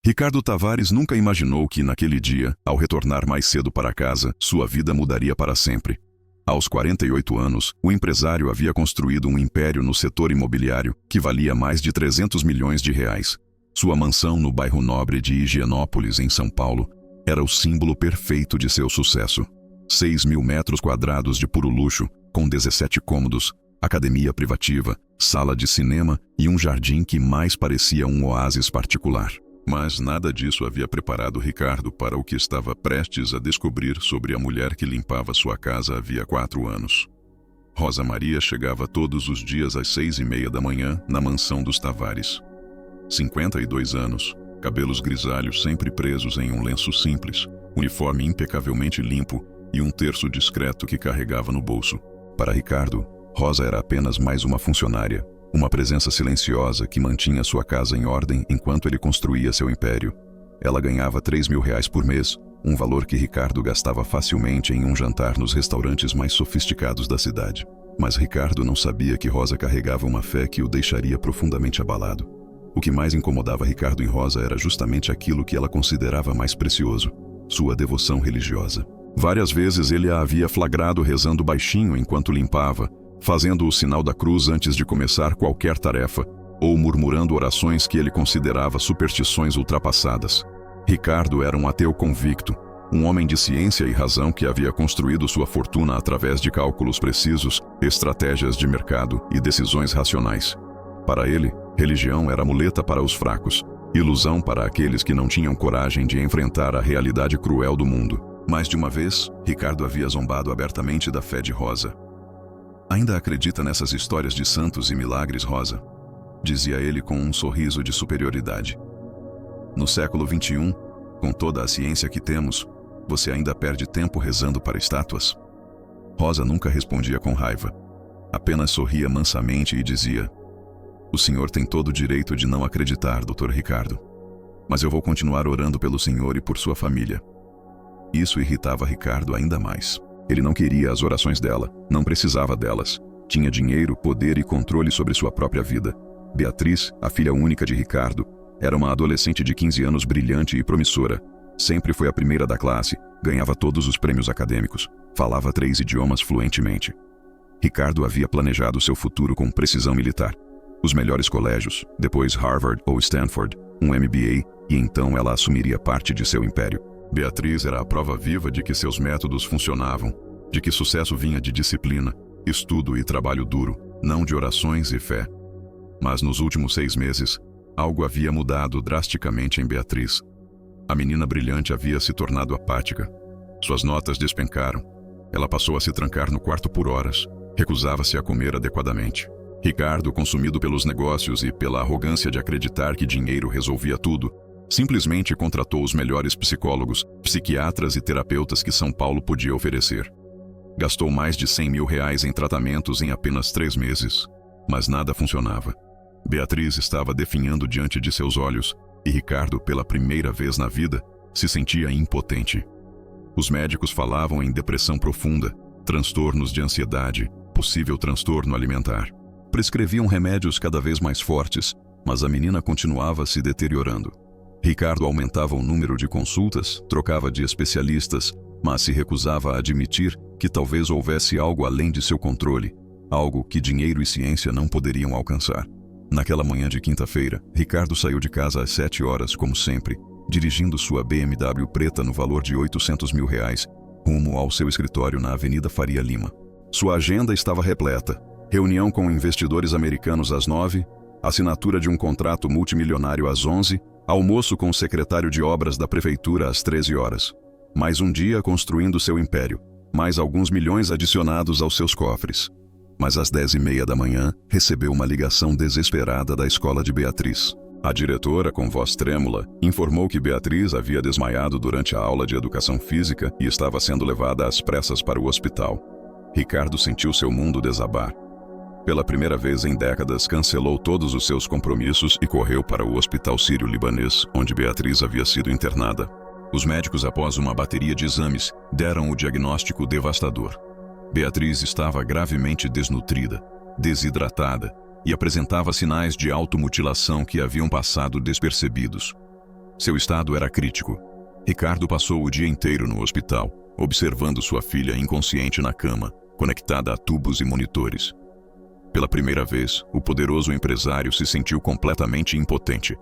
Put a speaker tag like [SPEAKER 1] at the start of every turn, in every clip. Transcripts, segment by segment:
[SPEAKER 1] Ricardo Tavares nunca imaginou que naquele dia, ao retornar mais cedo para casa, sua vida mudaria para sempre. Aos 48 anos, o empresário havia construído um império no setor imobiliário que valia mais de 300 milhões de reais. Sua mansão no bairro nobre de Higienópolis, em São Paulo, era o símbolo perfeito de seu sucesso. 6.000 metros quadrados de puro luxo, com 17 cômodos, academia privativa, sala de cinema e um jardim que mais parecia um oásis particular. Mas nada disso havia preparado Ricardo para o que estava prestes a descobrir sobre a mulher que limpava sua casa havia 4 anos. Rosa Maria chegava todos os dias às 6:30 da manhã na mansão dos Tavares. 52 anos, cabelos grisalhos sempre presos em um lenço simples, uniforme impecavelmente limpo e um terço discreto que carregava no bolso. Para Ricardo, Rosa era apenas mais uma funcionária, uma presença silenciosa que mantinha sua casa em ordem enquanto ele construía seu império. Ela ganhava 3.000 reais por mês, um valor que Ricardo gastava facilmente em um jantar nos restaurantes mais sofisticados da cidade. Mas Ricardo não sabia que Rosa carregava uma fé que o deixaria profundamente abalado. O que mais incomodava Ricardo em Rosa era justamente aquilo que ela considerava mais precioso: sua devoção religiosa. Várias vezes ele a havia flagrado rezando baixinho enquanto limpava, fazendo o sinal da cruz antes de começar qualquer tarefa, ou murmurando orações que ele considerava superstições ultrapassadas. Ricardo era um ateu convicto, um homem de ciência e razão que havia construído sua fortuna através de cálculos precisos, estratégias de mercado e decisões racionais. Para ele, religião era muleta para os fracos, ilusão para aqueles que não tinham coragem de enfrentar a realidade cruel do mundo. Mais de uma vez, Ricardo havia zombado abertamente da fé de Rosa. "Ainda acredita nessas histórias de santos e milagres, Rosa?", dizia ele com um sorriso de superioridade. "No século XXI, com toda a ciência que temos, você ainda perde tempo rezando para estátuas?" Rosa nunca respondia com raiva. Apenas sorria mansamente e dizia: "O senhor tem todo o direito de não acreditar, Dr. Ricardo. Mas eu vou continuar orando pelo senhor e por sua família." Isso irritava Ricardo ainda mais. Ele não queria as orações dela, não precisava delas. Tinha dinheiro, poder e controle sobre sua própria vida. Beatriz, a filha única de Ricardo, era uma adolescente de 15 anos brilhante e promissora. Sempre foi a primeira da classe, ganhava todos os prêmios acadêmicos, falava 3 idiomas fluentemente. Ricardo havia planejado seu futuro com precisão militar. Os melhores colégios, depois Harvard ou Stanford, um MBA, e então ela assumiria parte de seu império. Beatriz era a prova viva de que seus métodos funcionavam, de que sucesso vinha de disciplina, estudo e trabalho duro, não de orações e fé. Mas nos últimos 6 meses, algo havia mudado drasticamente em Beatriz. A menina brilhante havia se tornado apática. Suas notas despencaram. Ela passou a se trancar no quarto por horas, recusava-se a comer adequadamente. Ricardo, consumido pelos negócios e pela arrogância de acreditar que dinheiro resolvia tudo, simplesmente contratou os melhores psicólogos, psiquiatras e terapeutas que São Paulo podia oferecer. Gastou mais de 100.000 reais em tratamentos em apenas 3 meses, mas nada funcionava. Beatriz estava definhando diante de seus olhos e Ricardo, pela primeira vez na vida, se sentia impotente. Os médicos falavam em depressão profunda, transtornos de ansiedade, possível transtorno alimentar. Prescreviam remédios cada vez mais fortes, mas a menina continuava se deteriorando. Ricardo aumentava o número de consultas, trocava de especialistas, mas se recusava a admitir que talvez houvesse algo além de seu controle, algo que dinheiro e ciência não poderiam alcançar. Naquela manhã de quinta-feira, Ricardo saiu de casa às 7 horas, como sempre, dirigindo sua BMW preta no valor de 800.000 reais, rumo ao seu escritório na Avenida Faria Lima. Sua agenda estava repleta: reunião com investidores americanos às 9, assinatura de um contrato multimilionário às 11, almoço com o secretário de obras da prefeitura às 13 horas. Mais um dia construindo seu império, mais alguns milhões adicionados aos seus cofres. Mas às 10:30 da manhã, recebeu uma ligação desesperada da escola de Beatriz. A diretora, com voz trêmula, informou que Beatriz havia desmaiado durante a aula de educação física e estava sendo levada às pressas para o hospital. Ricardo sentiu seu mundo desabar. Pela primeira vez em décadas, cancelou todos os seus compromissos e correu para o Hospital Sírio-Libanês, onde Beatriz havia sido internada. Os médicos, após uma bateria de exames, deram o diagnóstico devastador. Beatriz estava gravemente desnutrida, desidratada e apresentava sinais de automutilação que haviam passado despercebidos. Seu estado era crítico. Ricardo passou o dia inteiro no hospital, observando sua filha inconsciente na cama, conectada a tubos e monitores. Pela primeira vez, o poderoso empresário se sentiu completamente impotente.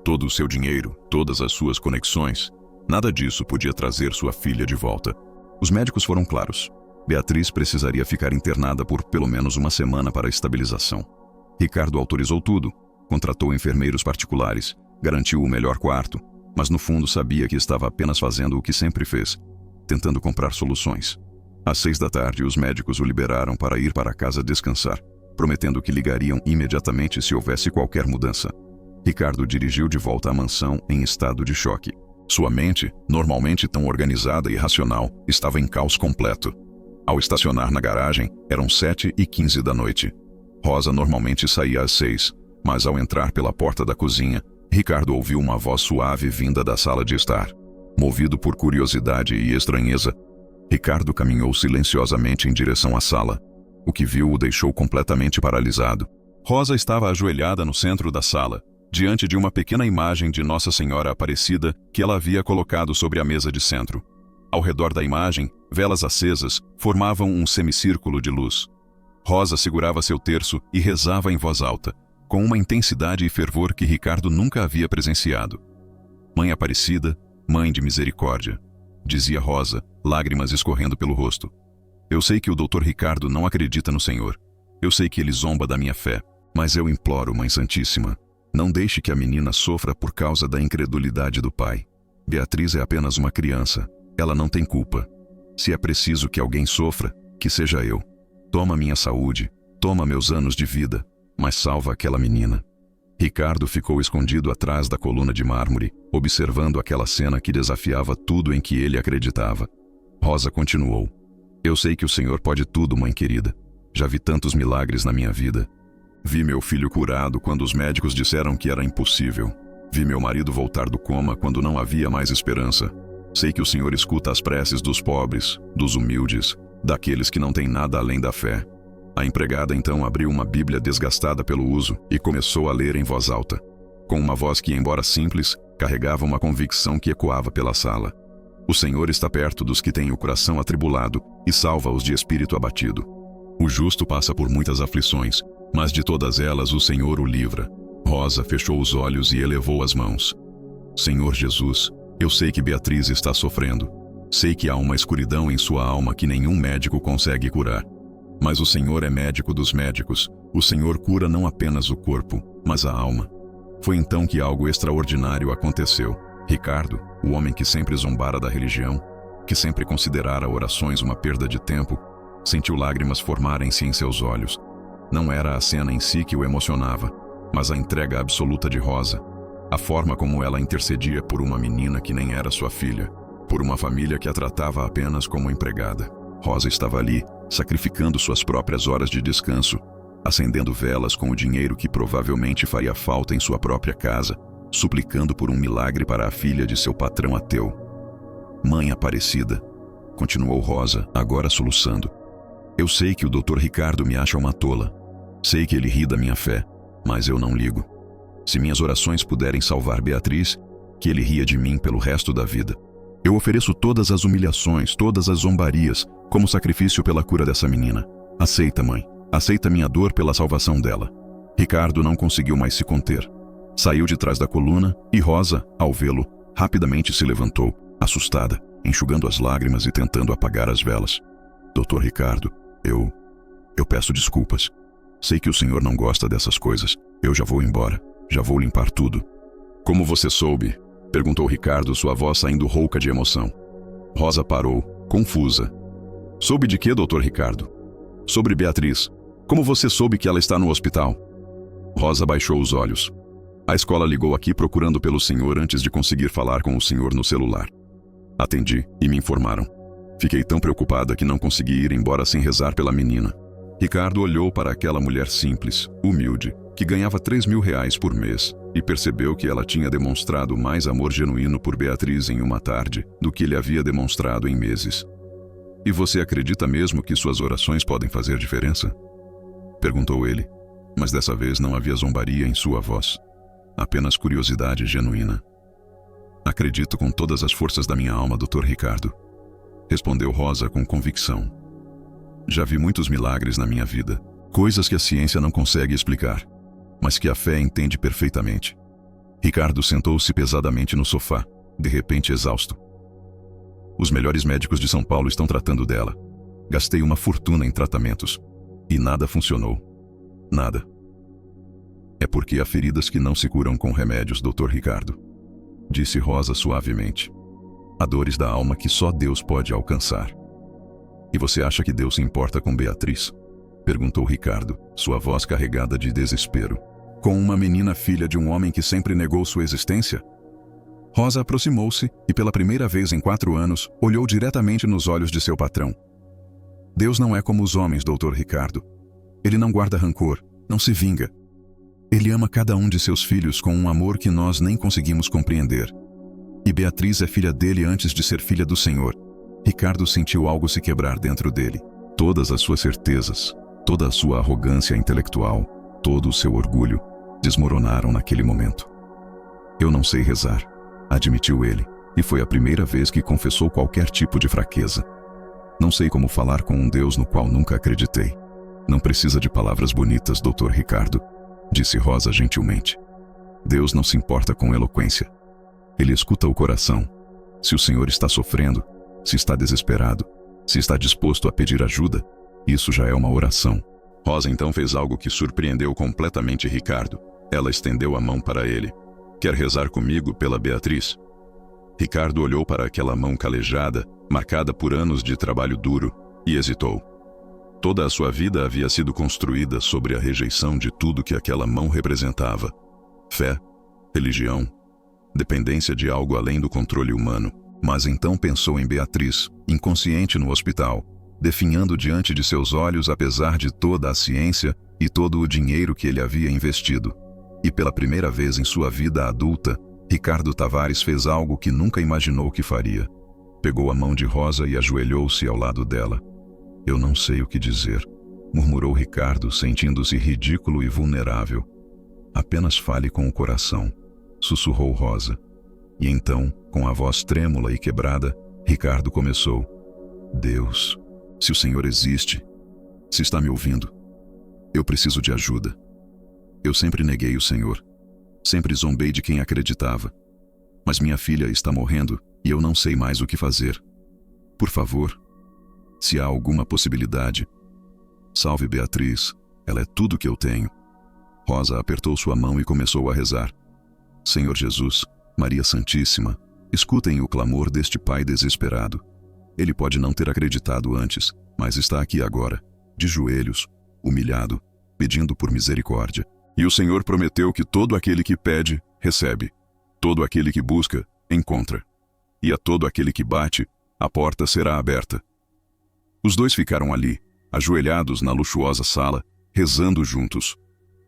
[SPEAKER 1] Todo o seu dinheiro, todas as suas conexões, nada disso podia trazer sua filha de volta. Os médicos foram claros. Beatriz precisaria ficar internada por pelo menos uma semana para estabilização. Ricardo autorizou tudo, contratou enfermeiros particulares, garantiu o melhor quarto, mas no fundo sabia que estava apenas fazendo o que sempre fez, tentando comprar soluções. Às 6 da tarde, os médicos o liberaram para ir para casa descansar, prometendo que ligariam imediatamente se houvesse qualquer mudança. Ricardo dirigiu de volta à mansão em estado de choque. Sua mente, normalmente tão organizada e racional, estava em caos completo. Ao estacionar na garagem, eram 7h15 da noite. Rosa normalmente saía às 6, mas ao entrar pela porta da cozinha, Ricardo ouviu uma voz suave vinda da sala de estar. Movido por curiosidade e estranheza, Ricardo caminhou silenciosamente em direção à sala. O que viu o deixou completamente paralisado. Rosa estava ajoelhada no centro da sala, diante de uma pequena imagem de Nossa Senhora Aparecida que ela havia colocado sobre a mesa de centro. Ao redor da imagem, velas acesas formavam um semicírculo de luz. Rosa segurava seu terço e rezava em voz alta, com uma intensidade e fervor que Ricardo nunca havia presenciado. Mãe Aparecida, Mãe de Misericórdia, dizia Rosa, lágrimas escorrendo pelo rosto. Eu sei que o Dr. Ricardo não acredita no Senhor. Eu sei que ele zomba da minha fé, mas eu imploro, Mãe Santíssima, não deixe que a menina sofra por causa da incredulidade do pai. Beatriz é apenas uma criança. Ela não tem culpa. Se é preciso que alguém sofra, que seja eu. Toma minha saúde, toma meus anos de vida, mas salva aquela menina. Ricardo ficou escondido atrás da coluna de mármore, observando aquela cena que desafiava tudo em que ele acreditava. Rosa continuou. Eu sei que o Senhor pode tudo, mãe querida. Já vi tantos milagres na minha vida. Vi meu filho curado quando os médicos disseram que era impossível. Vi meu marido voltar do coma quando não havia mais esperança. Sei que o Senhor escuta as preces dos pobres, dos humildes, daqueles que não têm nada além da fé. A empregada então abriu uma Bíblia desgastada pelo uso e começou a ler em voz alta, com uma voz que, embora simples, carregava uma convicção que ecoava pela sala. O Senhor está perto dos que têm o coração atribulado e salva-os de espírito abatido. O justo passa por muitas aflições, mas de todas elas o Senhor o livra. Rosa fechou os olhos e elevou as mãos. Senhor Jesus, eu sei que Beatriz está sofrendo. Sei que há uma escuridão em sua alma que nenhum médico consegue curar. Mas o Senhor é médico dos médicos. O Senhor cura não apenas o corpo, mas a alma. Foi então que algo extraordinário aconteceu. Ricardo, o homem que sempre zombara da religião, que sempre considerara orações uma perda de tempo, sentiu lágrimas formarem-se em seus olhos. Não era a cena em si que o emocionava, mas a entrega absoluta de Rosa. A forma como ela intercedia por uma menina que nem era sua filha, por uma família que a tratava apenas como empregada. Rosa estava ali, sacrificando suas próprias horas de descanso, acendendo velas com o dinheiro que provavelmente faria falta em sua própria casa, suplicando por um milagre para a filha de seu patrão ateu. Mãe Aparecida, continuou Rosa, agora soluçando. Eu sei que o Dr. Ricardo me acha uma tola. Sei que ele ri da minha fé, mas eu não ligo. Se minhas orações puderem salvar Beatriz, que ele ria de mim pelo resto da vida. Eu ofereço todas as humilhações, todas as zombarias, como sacrifício pela cura dessa menina. Aceita, mãe. Aceita minha dor pela salvação dela. Ricardo não conseguiu mais se conter. Saiu de trás da coluna e Rosa, ao vê-lo, rapidamente se levantou, assustada, enxugando as lágrimas e tentando apagar as velas. Dr. Ricardo, eu peço desculpas. Sei que o senhor não gosta dessas coisas. Eu já vou embora. Já vou limpar tudo. Como você soube? Perguntou Ricardo, sua voz saindo rouca de emoção. Rosa parou, confusa. Soube de quê, Dr. Ricardo? Sobre Beatriz. Como você soube que ela está no hospital? Rosa baixou os olhos. A escola ligou aqui procurando pelo senhor antes de conseguir falar com o senhor no celular. Atendi e me informaram. Fiquei tão preocupada que não consegui ir embora sem rezar pela menina. Ricardo olhou para aquela mulher simples, humilde, que ganhava R$3.000 por mês e percebeu que ela tinha demonstrado mais amor genuíno por Beatriz em uma tarde do que ele havia demonstrado em meses. E você acredita mesmo que suas orações podem fazer diferença? Perguntou ele, mas dessa vez não havia zombaria em sua voz. Apenas curiosidade genuína. Acredito com todas as forças da minha alma, Dr. Ricardo. Respondeu Rosa com convicção. Já vi muitos milagres na minha vida, coisas que a ciência não consegue explicar, mas que a fé entende perfeitamente. Ricardo sentou-se pesadamente no sofá, de repente exausto. Os melhores médicos de São Paulo estão tratando dela. Gastei uma fortuna em tratamentos. E nada funcionou. Nada. É porque há feridas que não se curam com remédios, Dr. Ricardo. Disse Rosa suavemente. Há dores da alma que só Deus pode alcançar. E você acha que Deus se importa com Beatriz? Perguntou Ricardo, sua voz carregada de desespero. Com uma menina filha de um homem que sempre negou sua existência? Rosa aproximou-se e, pela primeira vez em 4 anos, olhou diretamente nos olhos de seu patrão. Deus não é como os homens, Dr. Ricardo. Ele não guarda rancor, não se vinga. Ele ama cada um de seus filhos com um amor que nós nem conseguimos compreender. E Beatriz é filha dele antes de ser filha do Senhor. Ricardo sentiu algo se quebrar dentro dele. Todas as suas certezas, toda a sua arrogância intelectual, todo o seu orgulho, desmoronaram naquele momento. Eu não sei rezar, admitiu ele, e foi a primeira vez que confessou qualquer tipo de fraqueza. Não sei como falar com um Deus no qual nunca acreditei. Não precisa de palavras bonitas, Dr. Ricardo, disse Rosa gentilmente. Deus não se importa com eloquência. Ele escuta o coração. Se o Senhor está sofrendo, se está desesperado, se está disposto a pedir ajuda, isso já é uma oração. Rosa então fez algo que surpreendeu completamente Ricardo. Ela estendeu a mão para ele. Quer rezar comigo pela Beatriz? Ricardo olhou para aquela mão calejada, marcada por anos de trabalho duro, e hesitou. Toda a sua vida havia sido construída sobre a rejeição de tudo que aquela mão representava. Fé, religião, dependência de algo além do controle humano. Mas então pensou em Beatriz, inconsciente no hospital, definhando diante de seus olhos apesar de toda a ciência e todo o dinheiro que ele havia investido. E pela primeira vez em sua vida adulta, Ricardo Tavares fez algo que nunca imaginou que faria. Pegou a mão de Rosa e ajoelhou-se ao lado dela. Eu não sei o que dizer, murmurou Ricardo, sentindo-se ridículo e vulnerável. Apenas fale com o coração, sussurrou Rosa. E então, com a voz trêmula e quebrada, Ricardo começou. Deus, se o Senhor existe, se está me ouvindo, eu preciso de ajuda. Eu sempre neguei o Senhor, sempre zombei de quem acreditava. Mas minha filha está morrendo e eu não sei mais o que fazer. Por favor, se há alguma possibilidade, salve Beatriz, ela é tudo que eu tenho. Rosa apertou sua mão e começou a rezar. Senhor Jesus, Maria Santíssima, escutem o clamor deste pai desesperado. Ele pode não ter acreditado antes, mas está aqui agora, de joelhos, humilhado, pedindo por misericórdia. E o Senhor prometeu que todo aquele que pede, recebe. Todo aquele que busca, encontra. E a todo aquele que bate, a porta será aberta. Os dois ficaram ali, ajoelhados na luxuosa sala, rezando juntos.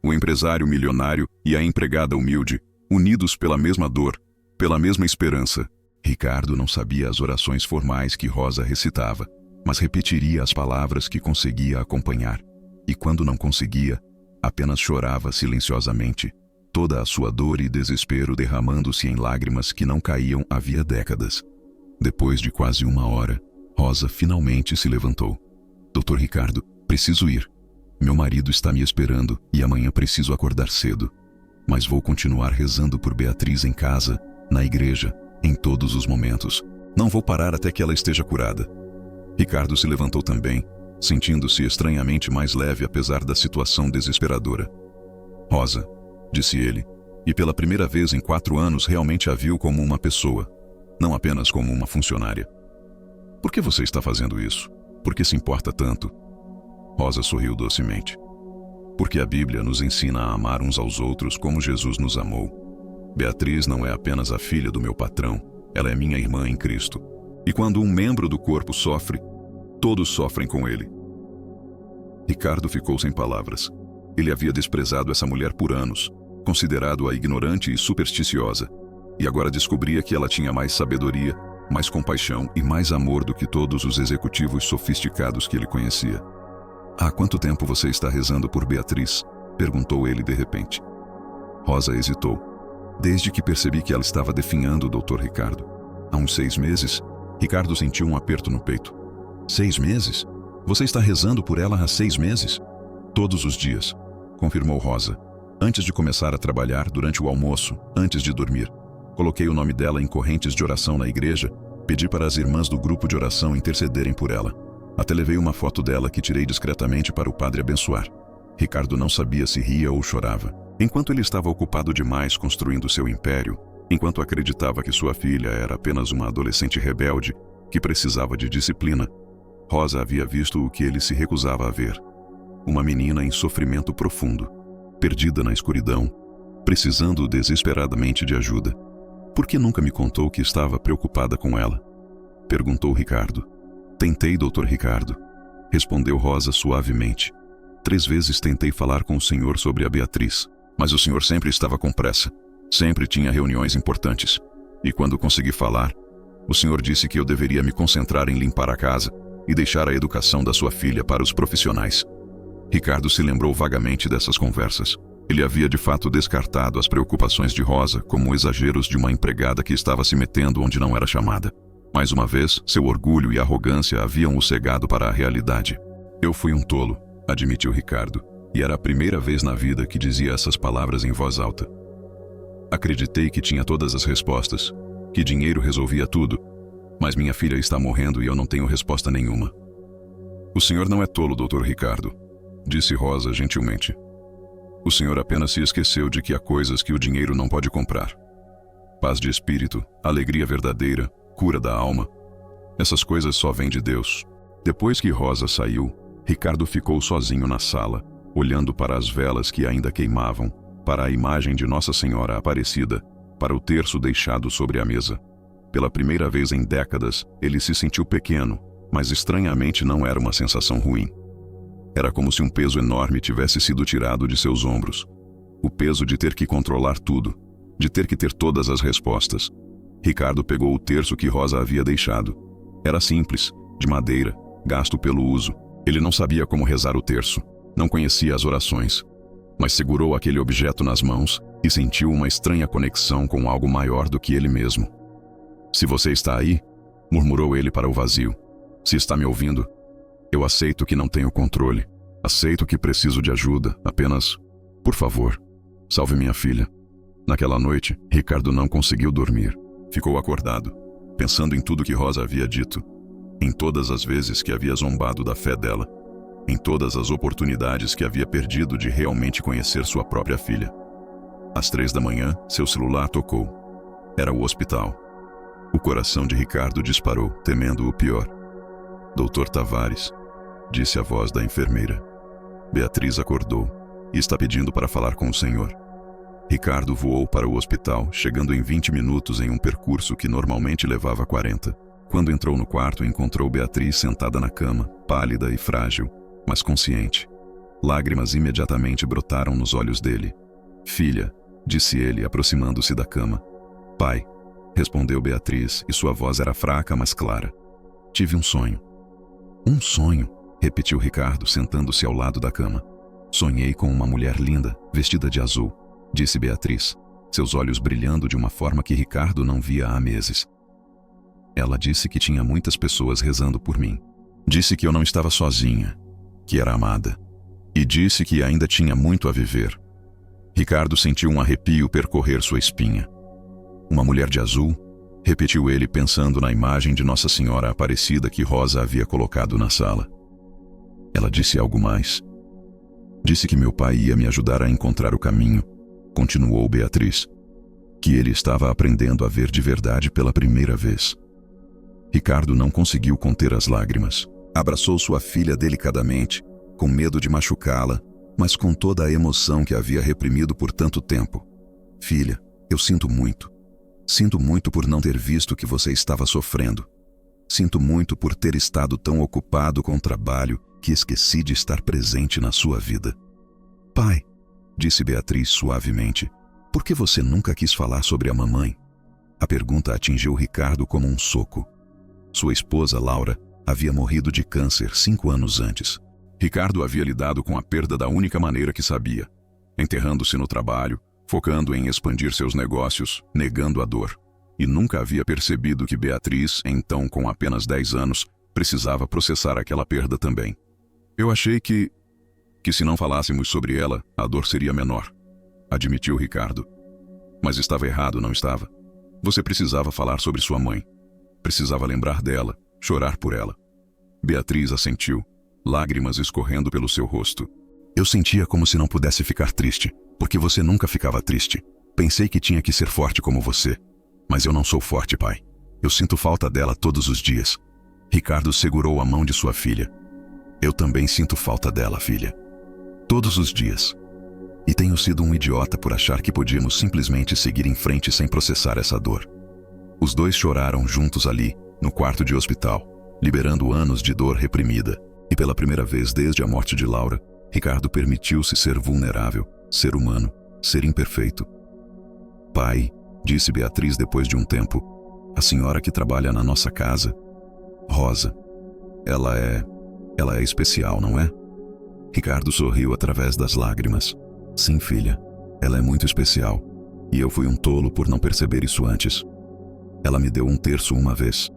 [SPEAKER 1] O empresário milionário e a empregada humilde, unidos pela mesma dor, pela mesma esperança. Ricardo não sabia as orações formais que Rosa recitava, mas repetiria as palavras que conseguia acompanhar. E quando não conseguia, apenas chorava silenciosamente, toda a sua dor e desespero derramando-se em lágrimas que não caíam havia décadas. Depois de quase 1 hora, Rosa finalmente se levantou. Dr. Ricardo, preciso ir. Meu marido está me esperando e amanhã preciso acordar cedo. Mas vou continuar rezando por Beatriz em casa, na igreja, em todos os momentos. Não vou parar até que ela esteja curada. Ricardo se levantou também, sentindo-se estranhamente mais leve apesar da situação desesperadora. Rosa, disse ele, e pela primeira vez em 4 anos realmente a viu como uma pessoa, não apenas como uma funcionária. Por que você está fazendo isso? Por que se importa tanto? Rosa sorriu docemente. Porque a Bíblia nos ensina a amar uns aos outros como Jesus nos amou. Beatriz não é apenas a filha do meu patrão, ela é minha irmã em Cristo. E quando um membro do corpo sofre, todos sofrem com ele. Ricardo ficou sem palavras. Ele havia desprezado essa mulher por anos, considerado-a ignorante e supersticiosa, e agora descobria que ela tinha mais sabedoria, mais compaixão e mais amor do que todos os executivos sofisticados que ele conhecia. Há quanto tempo você está rezando por Beatriz? Perguntou ele de repente. Rosa hesitou. desde que percebi que ela estava definhando o Dr. Ricardo. Há uns 6 meses, Ricardo sentiu um aperto no peito. 6 meses? Você está rezando por ela há 6 meses? Todos os dias, confirmou Rosa. Antes de começar a trabalhar, durante o almoço, antes de dormir. Coloquei o nome dela em correntes de oração na igreja, pedi para as irmãs do grupo de oração intercederem por ela. Até levei uma foto dela que tirei discretamente para o padre abençoar. Ricardo não sabia se ria ou chorava. Enquanto ele estava ocupado demais construindo seu império, enquanto acreditava que sua filha era apenas uma adolescente rebelde que precisava de disciplina, Rosa havia visto o que ele se recusava a ver. Uma menina em sofrimento profundo, perdida na escuridão, precisando desesperadamente de ajuda. Por que nunca me contou que estava preocupada com ela? Perguntou Ricardo. Tentei, Dr. Ricardo. Respondeu Rosa suavemente. 3 vezes tentei falar com o senhor sobre a Beatriz, mas o senhor sempre estava com pressa. Sempre tinha reuniões importantes. E quando consegui falar, o senhor disse que eu deveria me concentrar em limpar a casa e deixar a educação da sua filha para os profissionais. Ricardo se lembrou vagamente dessas conversas. Ele havia de fato descartado as preocupações de Rosa como exageros de uma empregada que estava se metendo onde não era chamada. Mais uma vez, seu orgulho e arrogância haviam o cegado para a realidade. Eu fui um tolo, admitiu Ricardo, e era a primeira vez na vida que dizia essas palavras em voz alta. Acreditei que tinha todas as respostas, que dinheiro resolvia tudo, mas minha filha está morrendo e eu não tenho resposta nenhuma. O senhor não é tolo, Dr. Ricardo, disse Rosa gentilmente. O senhor apenas se esqueceu de que há coisas que o dinheiro não pode comprar. Paz de espírito, alegria verdadeira, cura da alma. Essas coisas só vêm de Deus. Depois que Rosa saiu, Ricardo ficou sozinho na sala, olhando para as velas que ainda queimavam, para a imagem de Nossa Senhora Aparecida, para o terço deixado sobre a mesa. Pela primeira vez em décadas, ele se sentiu pequeno, mas estranhamente não era uma sensação ruim. Era como se um peso enorme tivesse sido tirado de seus ombros. O peso de ter que controlar tudo, de ter que ter todas as respostas. Ricardo pegou o terço que Rosa havia deixado. Era simples, de madeira, gasto pelo uso. Ele não sabia como rezar o terço, não conhecia as orações, mas segurou aquele objeto nas mãos e sentiu uma estranha conexão com algo maior do que ele mesmo. Se você está aí, murmurou ele para o vazio. Se está me ouvindo, eu aceito que não tenho controle. Aceito que preciso de ajuda, apenas, por favor, salve minha filha. Naquela noite, Ricardo não conseguiu dormir. Ficou acordado, pensando em tudo que Rosa havia dito, em todas as vezes que havia zombado da fé dela, em todas as oportunidades que havia perdido de realmente conhecer sua própria filha. Às 3 da manhã, seu celular tocou. Era o hospital. O coração de Ricardo disparou, temendo o pior. Doutor Tavares, disse a voz da enfermeira. Beatriz acordou e está pedindo para falar com o senhor. Ricardo voou para o hospital, chegando em 20 minutos em um percurso que normalmente levava 40. Quando entrou no quarto, encontrou Beatriz sentada na cama, pálida e frágil, mas consciente. Lágrimas imediatamente brotaram nos olhos dele. Filha, disse ele, aproximando-se da cama. Pai, respondeu Beatriz, e sua voz era fraca, mas clara. Tive um sonho. Um sonho, repetiu Ricardo, sentando-se ao lado da cama. Sonhei com uma mulher linda, vestida de azul, disse Beatriz, seus olhos brilhando de uma forma que Ricardo não via há meses. Ela disse que tinha muitas pessoas rezando por mim. Disse que eu não estava sozinha, que era amada. E disse que ainda tinha muito a viver. Ricardo sentiu um arrepio percorrer sua espinha. Uma mulher de azul? Repetiu ele, pensando na imagem de Nossa Senhora Aparecida que Rosa havia colocado na sala. Ela disse algo mais. Disse que meu pai ia me ajudar a encontrar o caminho, continuou Beatriz. Que ele estava aprendendo a ver de verdade pela primeira vez. Ricardo não conseguiu conter as lágrimas. Abraçou sua filha delicadamente, com medo de machucá-la, mas com toda a emoção que havia reprimido por tanto tempo. Filha, eu sinto muito. Sinto muito por não ter visto que você estava sofrendo. Sinto muito por ter estado tão ocupado com o trabalho que esqueci de estar presente na sua vida. Pai, disse Beatriz suavemente, por que você nunca quis falar sobre a mamãe? A pergunta atingiu Ricardo como um soco. Sua esposa, Laura, havia morrido de câncer 5 anos antes. Ricardo havia lidado com a perda da única maneira que sabia, enterrando-se no trabalho, focando em expandir seus negócios, negando a dor. E nunca havia percebido que Beatriz, então com apenas 10 anos, precisava processar aquela perda também. Eu achei que se não falássemos sobre ela, a dor seria menor, admitiu Ricardo. Mas estava errado, não estava? Você precisava falar sobre sua mãe. Precisava lembrar dela, chorar por ela. Beatriz assentiu, lágrimas escorrendo pelo seu rosto. Eu sentia como se não pudesse ficar triste, porque você nunca ficava triste. Pensei que tinha que ser forte como você. Mas eu não sou forte, pai. Eu sinto falta dela todos os dias. Ricardo segurou a mão de sua filha. Eu também sinto falta dela, filha. Todos os dias. E tenho sido um idiota por achar que podíamos simplesmente seguir em frente sem processar essa dor. Os dois choraram juntos ali, no quarto de hospital, liberando anos de dor reprimida. E pela primeira vez desde a morte de Laura, Ricardo permitiu-se ser vulnerável, ser humano, ser imperfeito. Pai, disse Beatriz depois de um tempo, a senhora que trabalha na nossa casa, Rosa, ela é especial, não é? Ricardo sorriu através das lágrimas. Sim, filha, ela é muito especial. E eu fui um tolo por não perceber isso antes. Ela me deu 1/3 uma vez,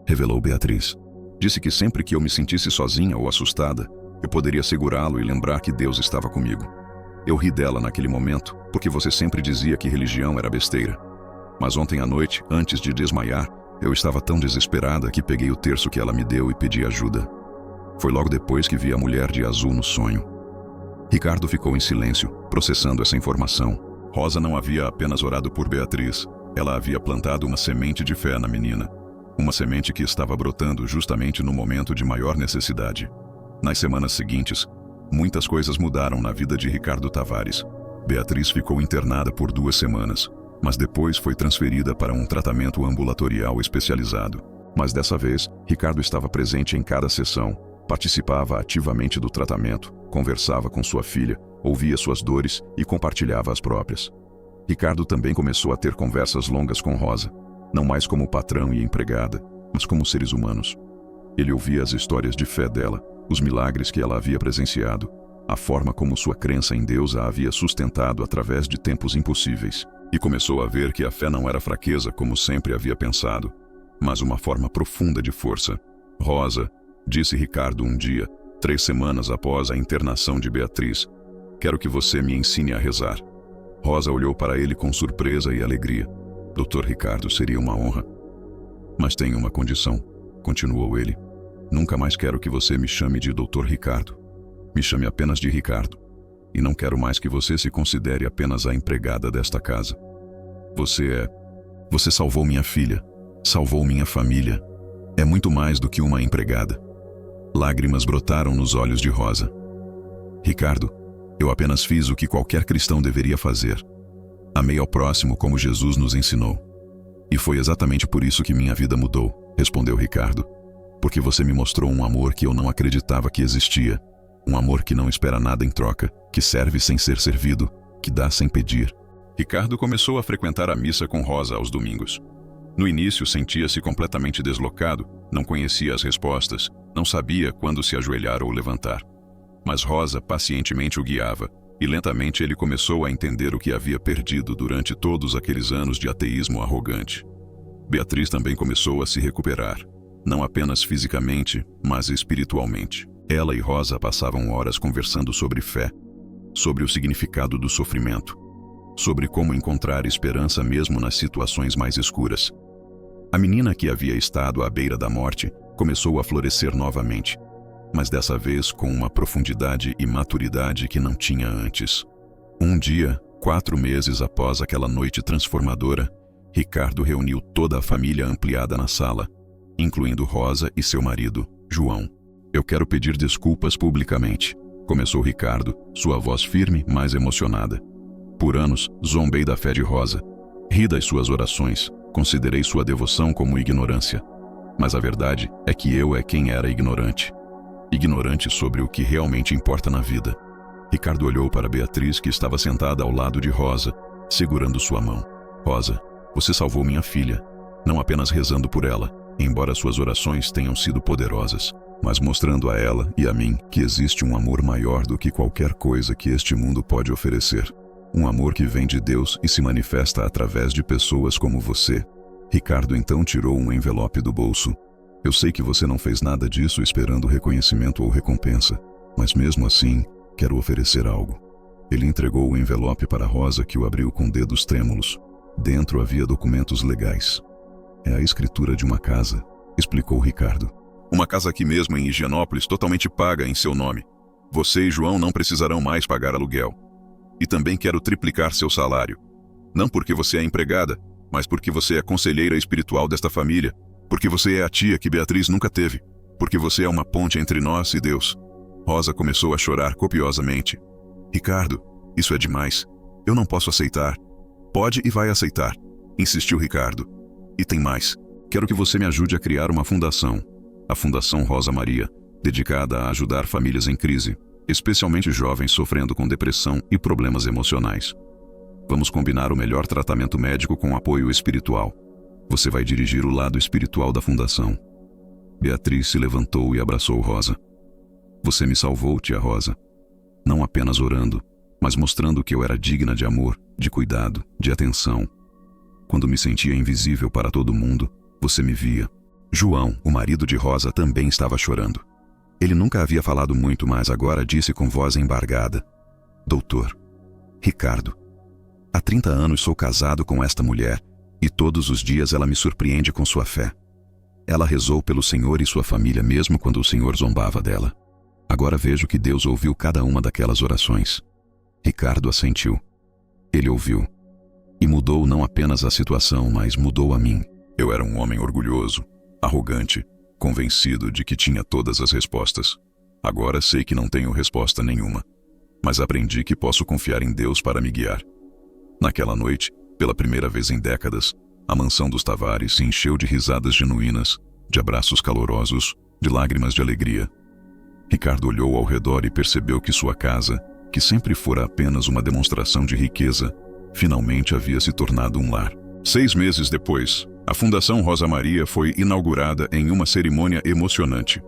[SPEAKER 1] revelou Beatriz. Disse que sempre que eu me sentisse sozinha ou assustada, eu poderia segurá-lo e lembrar que Deus estava comigo. Eu ri dela naquele momento, porque você sempre dizia que religião era besteira. Mas ontem à noite, antes de desmaiar, eu estava tão desesperada que peguei o 1/3 que ela me deu e pedi ajuda. Foi logo depois que vi a mulher de azul no sonho. Ricardo ficou em silêncio, processando essa informação. Rosa não havia apenas orado por Beatriz, ela havia plantado uma semente de fé na menina. Uma semente que estava brotando justamente no momento de maior necessidade. Nas semanas seguintes, muitas coisas mudaram na vida de Ricardo Tavares. Beatriz ficou internada por 2 semanas, mas depois foi transferida para um tratamento ambulatorial especializado. Mas dessa vez, Ricardo estava presente em cada sessão, participava ativamente do tratamento, conversava com sua filha, ouvia suas dores e compartilhava as próprias. Ricardo também começou a ter conversas longas com Rosa, não mais como patrão e empregada, mas como seres humanos. Ele ouvia as histórias de fé dela, os milagres que ela havia presenciado, a forma como sua crença em Deus a havia sustentado através de tempos impossíveis, e começou a ver que a fé não era fraqueza como sempre havia pensado, mas uma forma profunda de força. Rosa, disse Ricardo um dia, 3 semanas após a internação de Beatriz, quero que você me ensine a rezar. Rosa olhou para ele com surpresa e alegria. Dr. Ricardo, seria uma honra. Mas tenho uma condição, continuou ele. Nunca mais quero que você me chame de Dr. Ricardo. Me chame apenas de Ricardo. E não quero mais que você se considere apenas a empregada desta casa. Você salvou minha filha, salvou minha família. É muito mais do que uma empregada. Lágrimas brotaram nos olhos de Rosa. Ricardo, eu apenas fiz o que qualquer cristão deveria fazer. Amei ao próximo como Jesus nos ensinou. E foi exatamente por isso que minha vida mudou, respondeu Ricardo. Porque você me mostrou um amor que eu não acreditava que existia. Um amor que não espera nada em troca, que serve sem ser servido, que dá sem pedir. Ricardo começou a frequentar a missa com Rosa aos domingos. No início sentia-se completamente deslocado, não conhecia as respostas, não sabia quando se ajoelhar ou levantar. Mas Rosa pacientemente o guiava, e lentamente ele começou a entender o que havia perdido durante todos aqueles anos de ateísmo arrogante. Beatriz também começou a se recuperar, não apenas fisicamente, mas espiritualmente. Ela e Rosa passavam horas conversando sobre fé, sobre o significado do sofrimento, sobre como encontrar esperança mesmo nas situações mais escuras. A menina que havia estado à beira da morte começou a florescer novamente, mas dessa vez com uma profundidade e maturidade que não tinha antes. Um dia, 4 meses após aquela noite transformadora, Ricardo reuniu toda a família ampliada na sala, incluindo Rosa e seu marido, João. Eu quero pedir desculpas publicamente, começou Ricardo, sua voz firme, mas emocionada. Por anos, zombei da fé de Rosa. Ri das suas orações, considerei sua devoção como ignorância. Mas a verdade é que eu é quem era ignorante. Ignorante sobre o que realmente importa na vida. Ricardo olhou para Beatriz, que estava sentada ao lado de Rosa, segurando sua mão. Rosa, você salvou minha filha, não apenas rezando por ela, embora suas orações tenham sido poderosas, mas mostrando a ela e a mim que existe um amor maior do que qualquer coisa que este mundo pode oferecer. Um amor que vem de Deus e se manifesta através de pessoas como você. Ricardo então tirou um envelope do bolso. Eu sei que você não fez nada disso esperando reconhecimento ou recompensa, mas mesmo assim, quero oferecer algo. Ele entregou o envelope para Rosa, que o abriu com dedos trêmulos. Dentro havia documentos legais. É a escritura de uma casa, explicou Ricardo. Uma casa aqui mesmo em Higienópolis, totalmente paga em seu nome. Você e João não precisarão mais pagar aluguel. E também quero triplicar seu salário. Não porque você é empregada, mas porque você é conselheira espiritual desta família. Porque você é a tia que Beatriz nunca teve. Porque você é uma ponte entre nós e Deus. Rosa começou a chorar copiosamente. Ricardo, isso é demais. Eu não posso aceitar. Pode e vai aceitar, insistiu Ricardo. E tem mais. Quero que você me ajude a criar uma fundação. A Fundação Rosa Maria, dedicada a ajudar famílias em crise, especialmente jovens sofrendo com depressão e problemas emocionais. Vamos combinar o melhor tratamento médico com apoio espiritual. Você vai dirigir o lado espiritual da fundação. Beatriz se levantou e abraçou Rosa. Você me salvou, tia Rosa. Não apenas orando, mas mostrando que eu era digna de amor, de cuidado, de atenção. Quando me sentia invisível para todo mundo, você me via. João, o marido de Rosa, também estava chorando. Ele nunca havia falado muito, mas agora disse com voz embargada: Doutor, Ricardo, há 30 anos sou casado com esta mulher e todos os dias ela me surpreende com sua fé. Ela rezou pelo Senhor e sua família mesmo quando o Senhor zombava dela. Agora vejo que Deus ouviu cada uma daquelas orações. Ricardo assentiu. Ele ouviu. E mudou não apenas a situação, mas mudou a mim. Eu era um homem orgulhoso, arrogante, convencido de que tinha todas as respostas. Agora sei que não tenho resposta nenhuma. Mas aprendi que posso confiar em Deus para me guiar. Naquela noite, pela primeira vez em décadas, a mansão dos Tavares se encheu de risadas genuínas, de abraços calorosos, de lágrimas de alegria. Ricardo olhou ao redor e percebeu que sua casa, que sempre fora apenas uma demonstração de riqueza, finalmente havia se tornado um lar. 6 meses depois, a Fundação Rosa Maria foi inaugurada em uma cerimônia emocionante.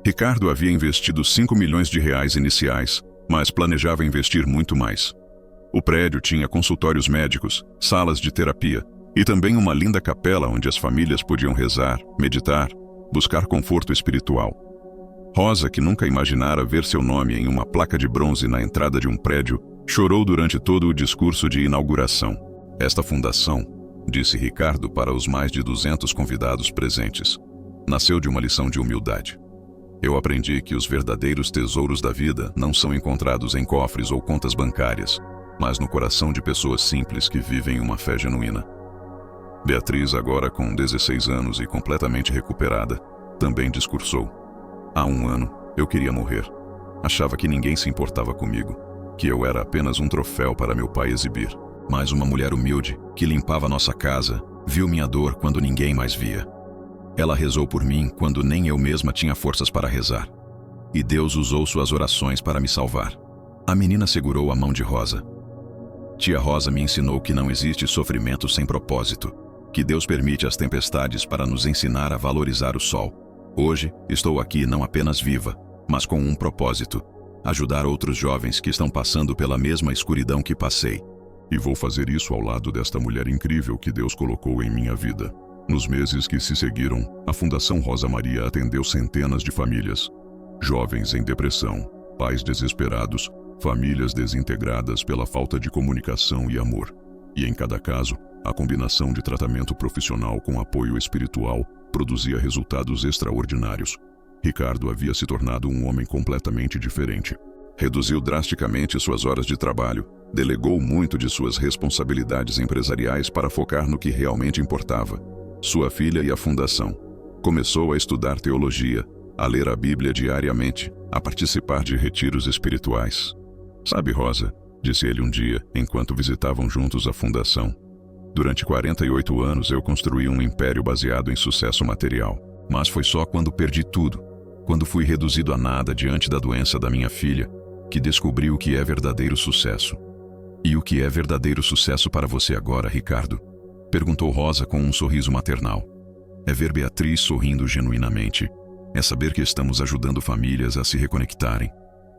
[SPEAKER 1] Ricardo havia investido 5 milhões de reais iniciais, mas planejava investir muito mais. O prédio tinha consultórios médicos, salas de terapia e também uma linda capela onde as famílias podiam rezar, meditar, buscar conforto espiritual. Rosa, que nunca imaginara ver seu nome em uma placa de bronze na entrada de um prédio, chorou durante todo o discurso de inauguração. Esta fundação, disse Ricardo para os mais de 200 convidados presentes, nasceu de uma lição de humildade. Eu aprendi que os verdadeiros tesouros da vida não são encontrados em cofres ou contas bancárias, mas no coração de pessoas simples que vivem uma fé genuína. Beatriz, agora com 16 anos e completamente recuperada, também discursou. Há 1 ano, eu queria morrer. Achava que ninguém se importava comigo, que eu era apenas um troféu para meu pai exibir. Mas uma mulher humilde, que limpava nossa casa, viu minha dor quando ninguém mais via. Ela rezou por mim quando nem eu mesma tinha forças para rezar. E Deus usou suas orações para me salvar. A menina segurou a mão de Rosa. Tia Rosa me ensinou que não existe sofrimento sem propósito, que Deus permite as tempestades para nos ensinar a valorizar o sol. Hoje, estou aqui não apenas viva, mas com um propósito: ajudar outros jovens que estão passando pela mesma escuridão que passei. E vou fazer isso ao lado desta mulher incrível que Deus colocou em minha vida. Nos meses que se seguiram, a Fundação Rosa Maria atendeu centenas de famílias. Jovens em depressão, pais desesperados, famílias desintegradas pela falta de comunicação e amor. E em cada caso, a combinação de tratamento profissional com apoio espiritual produzia resultados extraordinários. Ricardo havia se tornado um homem completamente diferente. Reduziu drasticamente suas horas de trabalho, delegou muito de suas responsabilidades empresariais para focar no que realmente importava: sua filha e a fundação. Começou a estudar teologia, a ler a Bíblia diariamente, a participar de retiros espirituais. Sabe, Rosa, disse ele um dia, enquanto visitavam juntos a fundação, durante 48 anos eu construí um império baseado em sucesso material. Mas foi só quando perdi tudo, quando fui reduzido a nada diante da doença da minha filha, que descobri o que é verdadeiro sucesso. E o que é verdadeiro sucesso para você agora, Ricardo? Perguntou Rosa com um sorriso maternal. É ver Beatriz sorrindo genuinamente. É saber que estamos ajudando famílias a se reconectarem.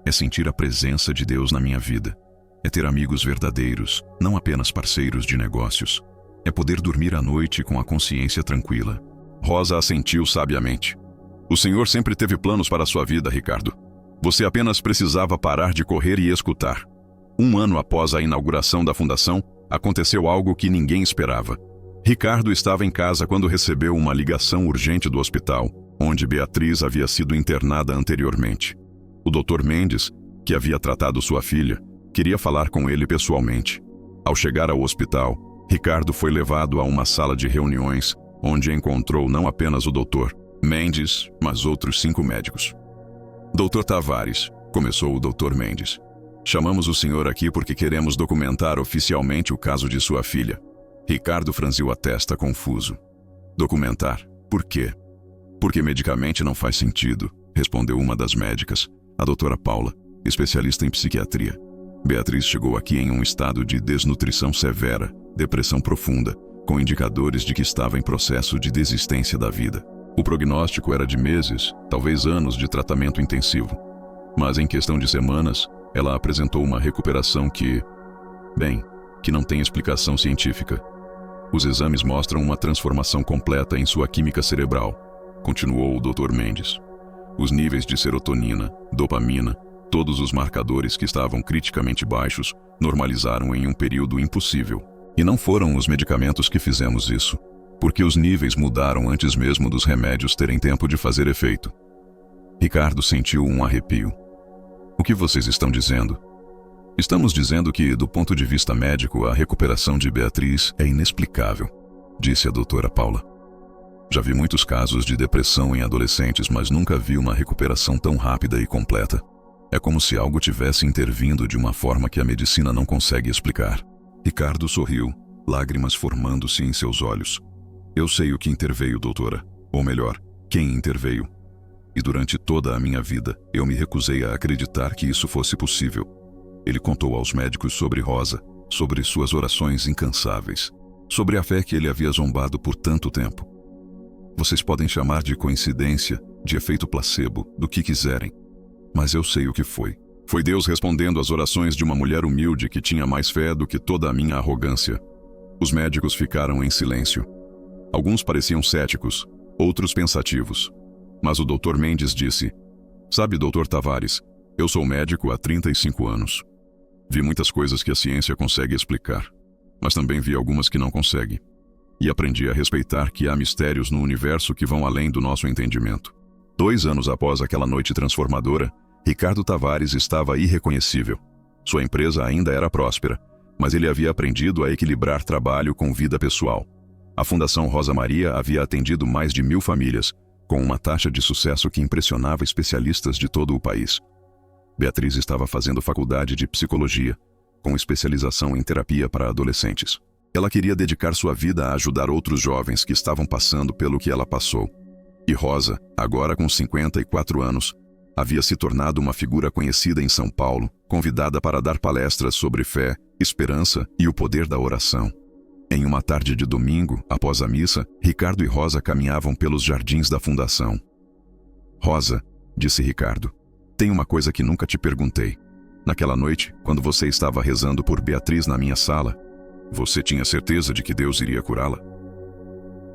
[SPEAKER 1] É sentir a presença de Deus na minha vida. É ter amigos verdadeiros, não apenas parceiros de negócios. É poder dormir à noite com a consciência tranquila. Rosa assentiu sabiamente. O Senhor sempre teve planos para a sua vida, Ricardo. Você apenas precisava parar de correr e escutar. 1 ano após a inauguração da fundação, aconteceu algo que ninguém esperava. Ricardo estava em casa quando recebeu uma ligação urgente do hospital, onde Beatriz havia sido internada anteriormente. O Dr. Mendes, que havia tratado sua filha, queria falar com ele pessoalmente. Ao chegar ao hospital, Ricardo foi levado a uma sala de reuniões, onde encontrou não apenas o Dr. Mendes, mas outros 5 médicos. Dr. Tavares, começou o Dr. Mendes. Chamamos o senhor aqui porque queremos documentar oficialmente o caso de sua filha. Ricardo franziu a testa confuso. Documentar? Por quê? Porque medicamente não faz sentido, respondeu uma das médicas, a doutora Paula, especialista em psiquiatria. Beatriz chegou aqui em um estado de desnutrição severa, depressão profunda, com indicadores de que estava em processo de desistência da vida. O prognóstico era de meses, talvez anos de tratamento intensivo. Mas em questão de semanas, ela apresentou uma recuperação que não tem explicação científica. Os exames mostram uma transformação completa em sua química cerebral, continuou o Dr. Mendes. Os níveis de serotonina, dopamina, todos os marcadores que estavam criticamente baixos, normalizaram em um período impossível. E não foram os medicamentos que fizemos isso, porque os níveis mudaram antes mesmo dos remédios terem tempo de fazer efeito. Ricardo sentiu um arrepio. O que vocês estão dizendo? Estamos dizendo que, do ponto de vista médico, a recuperação de Beatriz é inexplicável, disse a doutora Paula. Já vi muitos casos de depressão em adolescentes, mas nunca vi uma recuperação tão rápida e completa. É como se algo tivesse intervindo de uma forma que a medicina não consegue explicar. Ricardo sorriu, lágrimas formando-se em seus olhos. Eu sei o que interveio, doutora. Ou melhor, quem interveio. E durante toda a minha vida, eu me recusei a acreditar que isso fosse possível. Ele contou aos médicos sobre Rosa, sobre suas orações incansáveis, sobre a fé que ele havia zombado por tanto tempo. Vocês podem chamar de coincidência, de efeito placebo, do que quiserem. Mas eu sei o que foi. Foi Deus respondendo às orações de uma mulher humilde que tinha mais fé do que toda a minha arrogância. Os médicos ficaram em silêncio. Alguns pareciam céticos, outros pensativos. Mas o Dr. Mendes disse: Sabe, Dr. Tavares, eu sou médico há 35 anos. Vi muitas coisas que a ciência consegue explicar, mas também vi algumas que não consegue. E aprendi a respeitar que há mistérios no universo que vão além do nosso entendimento. 2 anos após aquela noite transformadora, Ricardo Tavares estava irreconhecível. Sua empresa ainda era próspera, mas ele havia aprendido a equilibrar trabalho com vida pessoal. A Fundação Rosa Maria havia atendido mais de 1000 famílias, com uma taxa de sucesso que impressionava especialistas de todo o país. Beatriz estava fazendo faculdade de psicologia, com especialização em terapia para adolescentes. Ela queria dedicar sua vida a ajudar outros jovens que estavam passando pelo que ela passou. E Rosa, agora com 54 anos, havia se tornado uma figura conhecida em São Paulo, convidada para dar palestras sobre fé, esperança e o poder da oração. Em uma tarde de domingo, após a missa, Ricardo e Rosa caminhavam pelos jardins da fundação. Rosa, disse Ricardo, tem uma coisa que nunca te perguntei. Naquela noite, quando você estava rezando por Beatriz na minha sala, você tinha certeza de que Deus iria curá-la?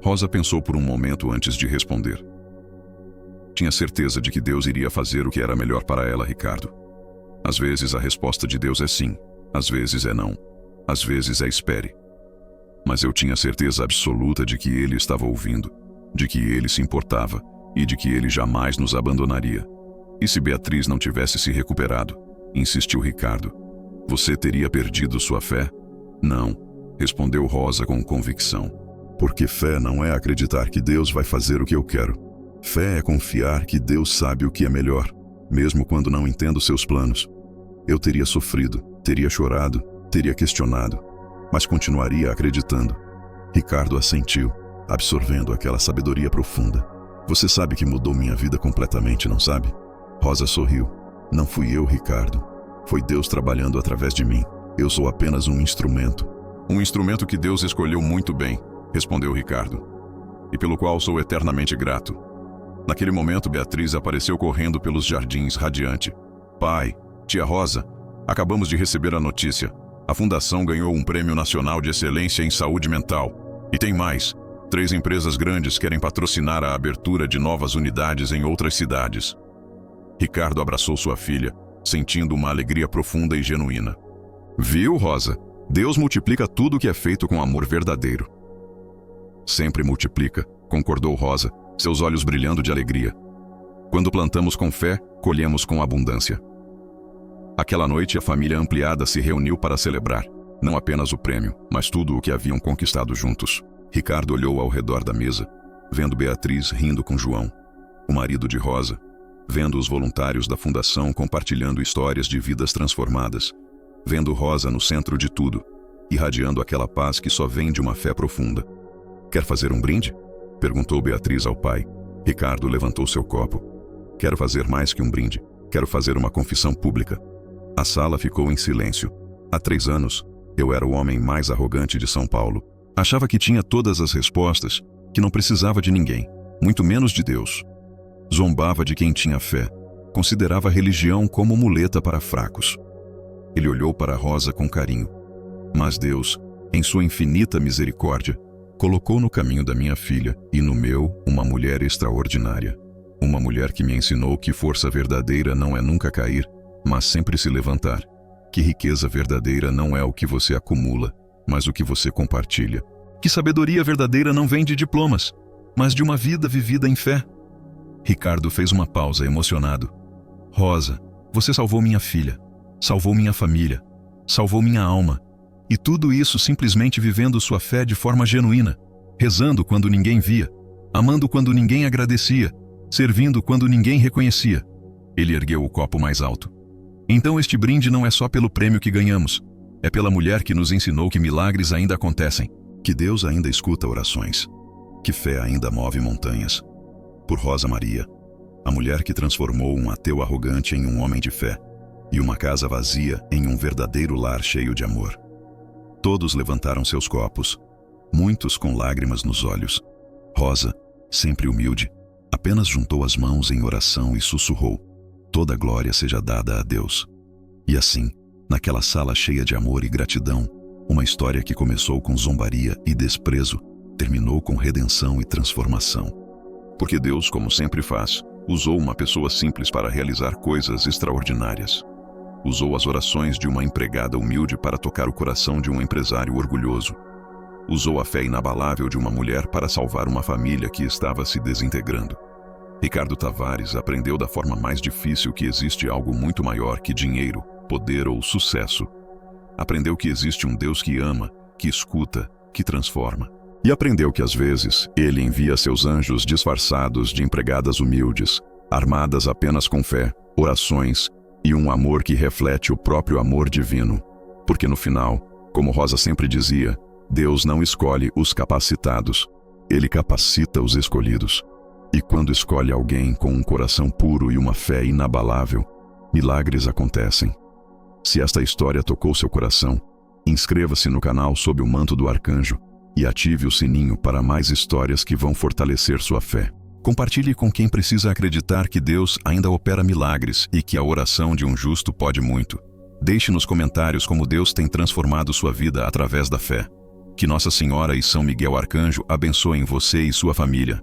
[SPEAKER 1] Rosa pensou por um momento antes de responder. Tinha certeza de que Deus iria fazer o que era melhor para ela, Ricardo. Às vezes a resposta de Deus é sim, às vezes é não, às vezes é espere. Mas eu tinha certeza absoluta de que ele estava ouvindo, de que ele se importava e de que ele jamais nos abandonaria. E se Beatriz não tivesse se recuperado? Insistiu Ricardo. Você teria perdido sua fé? Não, respondeu Rosa com convicção. Porque fé não é acreditar que Deus vai fazer o que eu quero. Fé é confiar que Deus sabe o que é melhor, mesmo quando não entendo seus planos. Eu teria sofrido, teria chorado, teria questionado, mas continuaria acreditando. Ricardo assentiu, absorvendo aquela sabedoria profunda. Você sabe que mudou minha vida completamente, não sabe? Rosa sorriu. Não fui eu, Ricardo. Foi Deus trabalhando através de mim. Eu sou apenas um instrumento. Um instrumento que Deus escolheu muito bem, respondeu Ricardo, e pelo qual sou eternamente grato. Naquele momento, Beatriz apareceu correndo pelos jardins, radiante. Pai, tia Rosa, Acabamos de receber a notícia. A Fundação ganhou um Prêmio Nacional de Excelência em Saúde Mental. E tem mais. 3 empresas grandes querem patrocinar a abertura de novas unidades em outras cidades. Ricardo abraçou sua filha, sentindo uma alegria profunda e genuína. Viu, Rosa? Deus multiplica tudo o que é feito com amor verdadeiro. Sempre multiplica, concordou Rosa, seus olhos brilhando de alegria. Quando plantamos com fé, colhemos com abundância. Aquela noite, a família ampliada se reuniu para celebrar, não apenas o prêmio, mas tudo o que haviam conquistado juntos. Ricardo olhou ao redor da mesa, vendo Beatriz rindo com João, o marido de Rosa, vendo os voluntários da Fundação compartilhando histórias de vidas transformadas, vendo Rosa no centro de tudo, irradiando aquela paz que só vem de uma fé profunda. Quer fazer um brinde? Perguntou Beatriz ao pai. Ricardo levantou seu copo. Quero fazer mais que um brinde. Quero fazer uma confissão pública. A sala ficou em silêncio. Há 3 anos, eu era o homem mais arrogante de São Paulo. Achava que tinha todas as respostas, que não precisava de ninguém, muito menos de Deus. Zombava de quem tinha fé. Considerava a religião como muleta para fracos. Ele olhou para Rosa com carinho. Mas Deus, em sua infinita misericórdia, colocou no caminho da minha filha e no meu uma mulher extraordinária. Uma mulher que me ensinou que força verdadeira não é nunca cair, mas sempre se levantar. Que riqueza verdadeira não é o que você acumula, mas o que você compartilha. Que sabedoria verdadeira não vem de diplomas, mas de uma vida vivida em fé. Ricardo fez uma pausa, emocionado. Rosa, você salvou minha filha, salvou minha família, salvou minha alma. E tudo isso simplesmente vivendo sua fé de forma genuína, rezando quando ninguém via, amando quando ninguém agradecia, servindo quando ninguém reconhecia. Ele ergueu o copo mais alto. Então este brinde não é só pelo prêmio que ganhamos, é pela mulher que nos ensinou que milagres ainda acontecem, que Deus ainda escuta orações, que fé ainda move montanhas. Por Rosa Maria, a mulher que transformou um ateu arrogante em um homem de fé, e uma casa vazia em um verdadeiro lar cheio de amor. Todos levantaram seus copos, muitos com lágrimas nos olhos. Rosa, sempre humilde, apenas juntou as mãos em oração e sussurrou: toda a glória seja dada a Deus. E assim, naquela sala cheia de amor e gratidão, uma história que começou com zombaria e desprezo, terminou com redenção e transformação. Porque Deus, como sempre faz, usou uma pessoa simples para realizar coisas extraordinárias. Usou as orações de uma empregada humilde para tocar o coração de um empresário orgulhoso. Usou a fé inabalável de uma mulher para salvar uma família que estava se desintegrando. Ricardo Tavares aprendeu da forma mais difícil que existe algo muito maior que dinheiro, poder ou sucesso. Aprendeu que existe um Deus que ama, que escuta, que transforma. E aprendeu que às vezes Ele envia seus anjos disfarçados de empregadas humildes, armadas apenas com fé, orações e um amor que reflete o próprio amor divino. Porque no final, como Rosa sempre dizia, Deus não escolhe os capacitados, Ele capacita os escolhidos. E quando escolhe alguém com um coração puro e uma fé inabalável, milagres acontecem. Se esta história tocou seu coração, inscreva-se no canal sob o manto do arcanjo e ative o sininho para mais histórias que vão fortalecer sua fé. Compartilhe com quem precisa acreditar que Deus ainda opera milagres e que a oração de um justo pode muito. Deixe nos comentários como Deus tem transformado sua vida através da fé. Que Nossa Senhora e São Miguel Arcanjo abençoem você e sua família.